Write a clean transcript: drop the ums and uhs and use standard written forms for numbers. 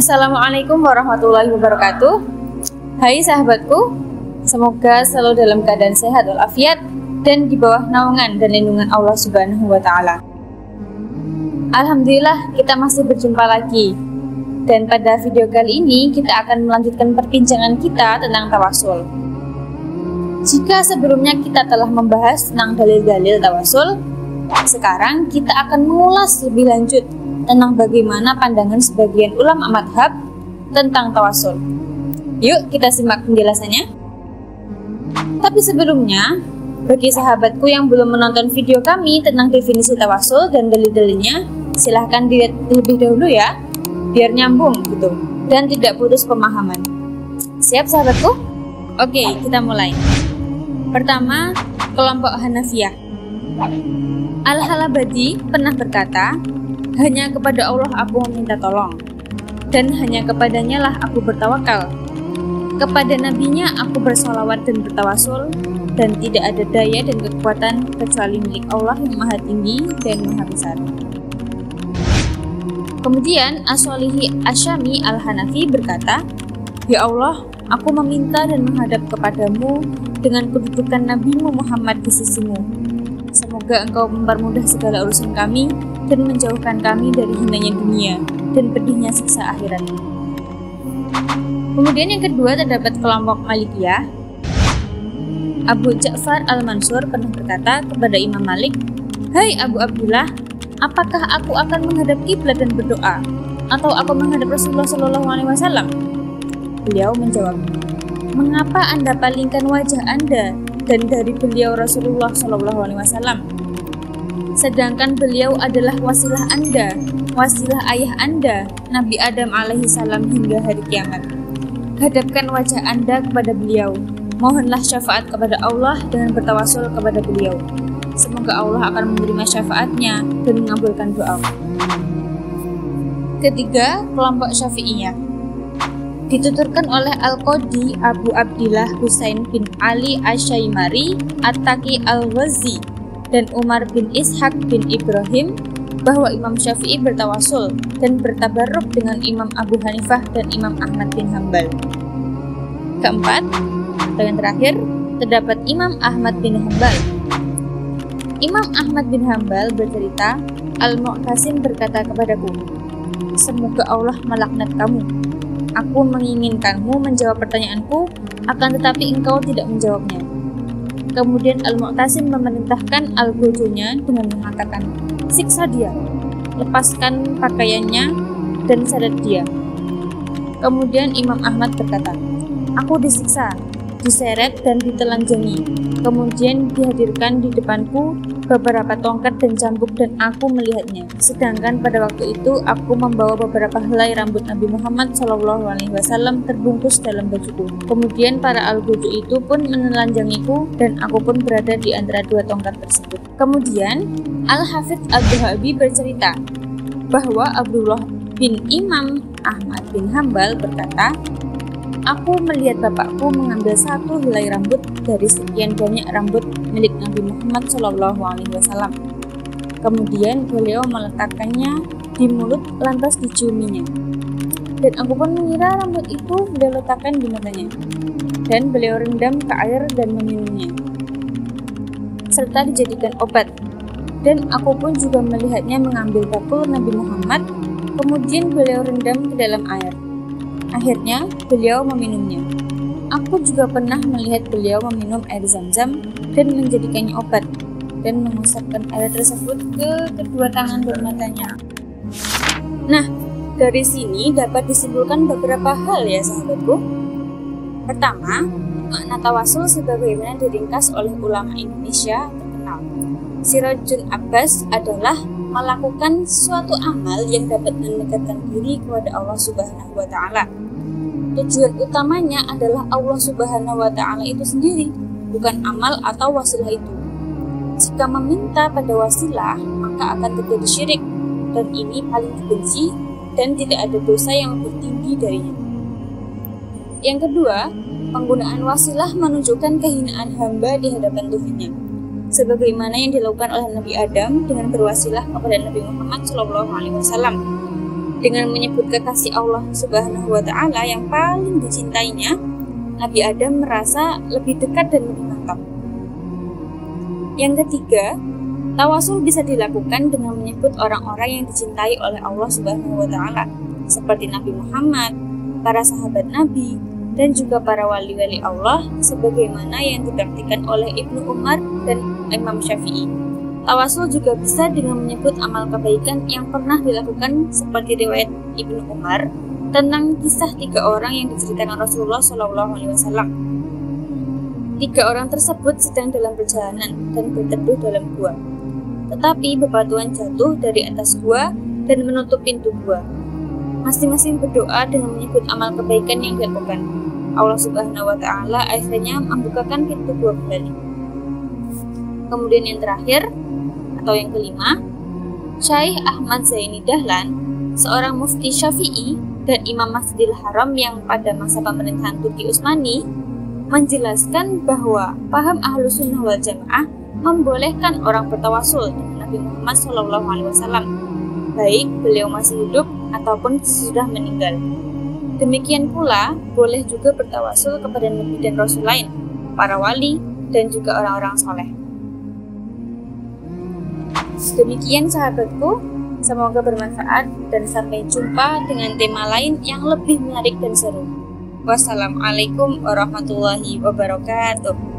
Assalamualaikum warahmatullahi wabarakatuh. Hai sahabatku, semoga selalu dalam keadaan sehat walafiat dan di bawah naungan dan lindungan Allah Subhanahu wa Ta'ala. Alhamdulillah, kita masih berjumpa lagi. Dan pada video kali ini kita akan melanjutkan perbincangan kita tentang tawasul. Jika sebelumnya kita telah membahas tentang dalil-dalil tawasul, sekarang kita akan mengulas lebih lanjut tentang bagaimana pandangan sebagian ulama madhab tentang tawasul. Yuk kita simak penjelasannya. Tapi sebelumnya, bagi sahabatku yang belum menonton video kami tentang definisi tawasul dan dalil-dalilnya, silahkan dilihat terlebih dahulu ya, biar nyambung gitu dan tidak putus pemahaman. Siap sahabatku? Oke, kita mulai. Pertama, kelompok Hanafiyah. Al-Halabadi pernah berkata, hanya kepada Allah aku meminta tolong, dan hanya kepadanya lah aku bertawakal. Kepada nabinya aku bersolawat dan bertawasul, dan tidak ada daya dan kekuatan kecuali milik Allah yang maha tinggi dan maha besar. Kemudian As-Solihi Asyami Al-Hanafi berkata, ya Allah, aku meminta dan menghadap kepadamu dengan kedudukan Nabimu Muhammad di sisimu. Semoga engkau mempermudah segala urusan kami dan menjauhkan kami dari hinanya dunia dan pedihnya siksa akhirat. Kemudian yang kedua terdapat kelompok Malikiyah. Abu Ja'far Al-Mansur pernah berkata kepada Imam Malik, hai Abu Abdullah, apakah aku akan menghadap kiblat dan berdoa, atau aku menghadap Rasulullah SAW? Beliau menjawab, mengapa Anda palingkan wajah Anda dan dari beliau Rasulullah SAW? Sedangkan beliau adalah wasilah Anda, wasilah ayah Anda, Nabi Adam alaihissalam hingga hari kiamat. Hadapkan wajah Anda kepada beliau, mohonlah syafaat kepada Allah dengan bertawasul kepada beliau. Semoga Allah akan menerima syafaatnya dan mengabulkan doa. Ketiga, kelompok Syafi'iyah. Dituturkan oleh Al-Qadi Abu Abdillah Husain bin Ali Asy-Syaimari At-Taqi Al-Ghazi dan Umar bin Ishaq bin Ibrahim bahwa Imam Syafi'i bertawasul dan bertabarruk dengan Imam Abu Hanifah dan Imam Ahmad bin Hambal. Keempat, atau yang terakhir, terdapat Imam Ahmad bin Hambal. Imam Ahmad bin Hambal bercerita, Al-Mu'tasim berkata kepadaku, semoga Allah melaknat kamu. Aku menginginkanmu menjawab pertanyaanku, akan tetapi engkau tidak menjawabnya. Kemudian Al-Mu'tasim memerintahkan Al-Gojonya dengan mengatakan, siksa dia, lepaskan pakaiannya, dan sadat dia. Kemudian Imam Ahmad berkata, aku disiksa, diseret dan ditelanjangi. Kemudian dihadirkan di depanku beberapa tongkat dan cambuk dan aku melihatnya. Sedangkan pada waktu itu aku membawa beberapa helai rambut Nabi Muhammad SAW terbungkus dalam bajuku. Kemudian para al-Gojo itu pun menelanjangiku dan aku pun berada di antara dua tongkat tersebut. Kemudian Al-Hafidz Al-Dhahabi bercerita bahwa Abdullah bin Imam Ahmad bin Hambal berkata, aku melihat bapakku mengambil satu helai rambut dari sekian banyak rambut milik Nabi Muhammad SAW. Kemudian beliau meletakkannya di mulut lantas diciuminya. Dan aku pun mengira rambut itu beliau letakkan di matanya. Dan beliau rendam ke air dan meminumnya, serta dijadikan obat. Dan aku pun juga melihatnya mengambil bakul Nabi Muhammad, kemudian beliau rendam ke dalam air. Akhirnya, beliau meminumnya. Aku juga pernah melihat beliau meminum air Zam-Zam dan menjadikannya obat, dan mengusapkan air tersebut ke kedua tangan dan matanya. Nah, dari sini dapat disimpulkan beberapa hal ya sahabatku. Pertama, makna tawasul sebagaimana diringkas oleh ulama Indonesia terkenal. Sirajul Abbas adalah melakukan suatu amal yang dapat mendekatkan diri kepada Allah Subhanahu wa Ta'ala. Tujuan utamanya adalah Allah Subhanahu wa Ta'ala itu sendiri, bukan amal atau wasilah itu. Jika meminta pada wasilah, maka akan terjadi syirik, dan ini paling dibenci dan tidak ada dosa yang lebih tinggi darinya. Yang kedua, penggunaan wasilah menunjukkan kehinaan hamba di hadapan Tuhannya. sebagaimana yang dilakukan oleh Nabi Adam dengan berwasilah kepada Nabi Muhammad SAW. Dengan menyebut kekasih Allah Subhanahu wa Ta'ala yang paling dicintainya, Nabi Adam merasa lebih dekat dan lebih mantap. Yang ketiga, tawasul bisa dilakukan dengan menyebut orang-orang yang dicintai oleh Allah Subhanahu wa Ta'ala, seperti Nabi Muhammad, para sahabat Nabi, dan juga para wali-wali Allah, sebagaimana yang dipraktikkan oleh Ibnu Umar dan Imam Syafi'i. Tawasul juga bisa dengan menyebut amal kebaikan yang pernah dilakukan, seperti riwayat Ibnu Umar tentang kisah 3 orang yang diceritakan Rasulullah SAW. 3 orang tersebut sedang dalam perjalanan dan berteduh dalam gua. Tetapi bebatuan jatuh dari atas gua dan menutup pintu gua. Masing-masing berdoa dengan menyebut amal kebaikan yang dilakukan. Allah Subhanahu wa Ta'ala akhirnya membukakan pintu gua kembali. Kemudian yang terakhir, atau yang kelima, Syekh Ahmad Zaini Dahlan, seorang mufti Syafi'i dan Imam Masjidil Haram yang pada masa pemerintahan Turki Utsmani, menjelaskan bahwa paham Ahlus Sunnah wal Jamaah membolehkan orang bertawasul dengan Nabi Muhammad SAW, baik beliau masih hidup ataupun sudah meninggal. Demikian pula, boleh juga bertawasul kepada Nabi dan Rasul lain, para wali, dan juga orang-orang soleh. Demikian sahabatku, semoga bermanfaat dan sampai jumpa dengan tema lain yang lebih menarik dan seru. Wassalamualaikum warahmatullahi wabarakatuh.